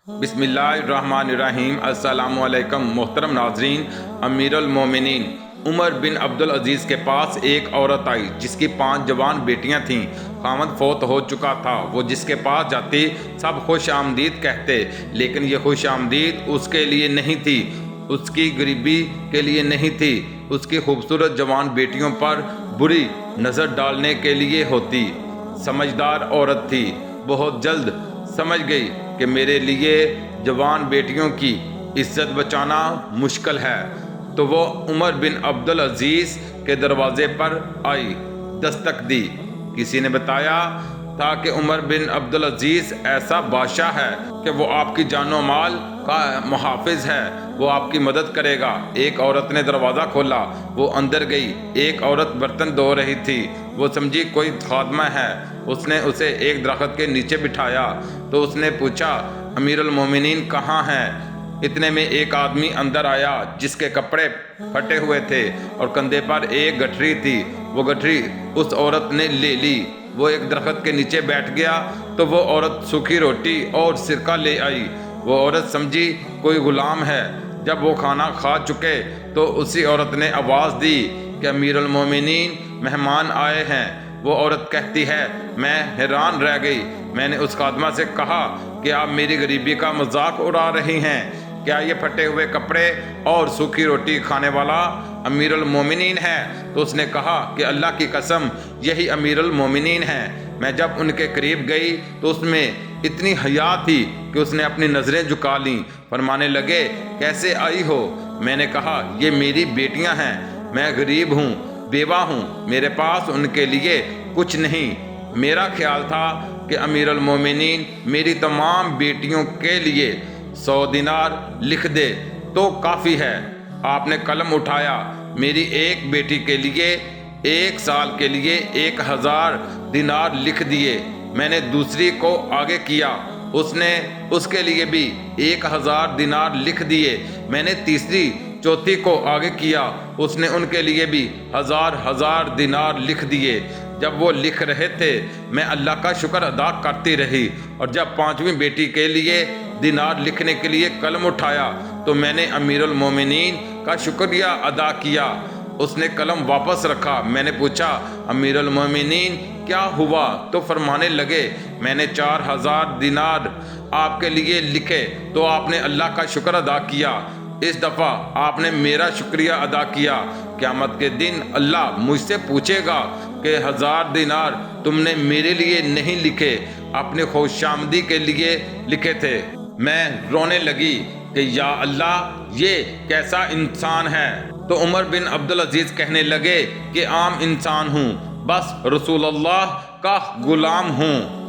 بسم اللہ الرحمن الرحیم۔ السلام علیکم محترم ناظرین۔ امیر المومنین عمر بن عبدالعزیز کے پاس ایک عورت آئی جس کی 5 جوان بیٹیاں تھیں۔ خاوند فوت ہو چکا تھا۔ وہ جس کے پاس جاتی سب خوش آمدید کہتے، لیکن یہ خوش آمدید اس کے لیے نہیں تھی، اس کی غریبی کے لیے نہیں تھی، اس کی خوبصورت جوان بیٹیوں پر بری نظر ڈالنے کے لیے ہوتی۔ سمجھدار عورت تھی، بہت جلد سمجھ گئی کہ میرے لیے جوان بیٹیوں کی عزت بچانا مشکل ہے، تو وہ عمر بن عبدالعزیز کے دروازے پر آئی، دستک دی۔ کسی نے بتایا تھا کہ عمر بن عبدالعزیز ایسا بادشاہ ہے کہ وہ آپ کی جان و مال کا محافظ ہے، وہ آپ کی مدد کرے گا۔ ایک عورت نے دروازہ کھولا، وہ اندر گئی۔ ایک عورت برتن دھو رہی تھی، وہ سمجھی کوئی خادمہ ہے۔ اس نے اسے ایک درخت کے نیچے بٹھایا تو اس نے پوچھا، امیر المومنین کہاں ہیں؟ اتنے میں ایک آدمی اندر آیا جس کے کپڑے پھٹے ہوئے تھے اور کندھے پر ایک گٹھری تھی۔ وہ گٹھری اس عورت نے لے لی۔ وہ ایک درخت کے نیچے بیٹھ گیا تو وہ عورت سوکھی روٹی اور سرکہ لے آئی۔ وہ عورت سمجھی کوئی غلام ہے۔ جب وہ کھانا کھا چکے تو اسی عورت نے آواز دی کہ امیر المومنین مہمان آئے ہیں۔ وہ عورت کہتی ہے، میں حیران رہ گئی۔ میں نے اس خادمہ سے کہا کہ آپ میری غریبی کا مذاق اڑا رہی ہیں، کیا یہ پھٹے ہوئے کپڑے اور سوکھی روٹی کھانے والا امیر المومنین ہے؟ تو اس نے کہا کہ اللہ کی قسم یہی امیر المومنین ہے۔ میں جب ان کے قریب گئی تو اس میں اتنی حیا تھی کہ اس نے اپنی نظریں جھکا لیں۔ فرمانے لگے، کیسے آئی ہو؟ میں نے کہا، یہ میری بیٹیاں ہیں، میں غریب ہوں، بیوہ ہوں، میرے پاس ان کے لیے کچھ نہیں۔ میرا خیال تھا کہ امیر المومنین میری تمام بیٹیوں کے لیے 100 دینار لکھ دے تو کافی ہے۔ آپ نے قلم اٹھایا، میری ایک بیٹی کے لیے 1 سال کے لیے 1000 دینار لکھ دیے۔ میں نے دوسری کو آگے کیا، اس نے اس کے لیے بھی 1000 دینار لکھ دیے۔ میں نے تیسری چوتھی کو آگے کیا، اس نے ان کے لیے بھی 1000 دینار لکھ دیے۔ جب وہ لکھ رہے تھے میں اللہ کا شکر ادا کرتی رہی، اور جب 5ویں بیٹی کے لیے دینار لکھنے کے لیے قلم اٹھایا تو میں نے امیر المومنین کا شکریہ ادا کیا۔ اس نے قلم واپس رکھا۔ میں نے پوچھا، امیر المومنین کیا ہوا؟ تو فرمانے لگے، میں نے 4000 دینار آپ کے لیے لکھے تو آپ نے اللہ کا شکر ادا کیا۔ اس دفعہ آپ نے میرا شکریہ ادا کیا۔ قیامت کے دن اللہ مجھ سے پوچھے گا کہ 1000 دینار تم نے میرے لیے نہیں لکھے، اپنی خوش آمدی کے لیے لکھے تھے۔ میں رونے لگی کہ یا اللہ، یہ کیسا انسان ہے؟ تو عمر بن عبدالعزیز کہنے لگے کہ عام انسان ہوں، بس رسول اللہ کا غلام ہوں۔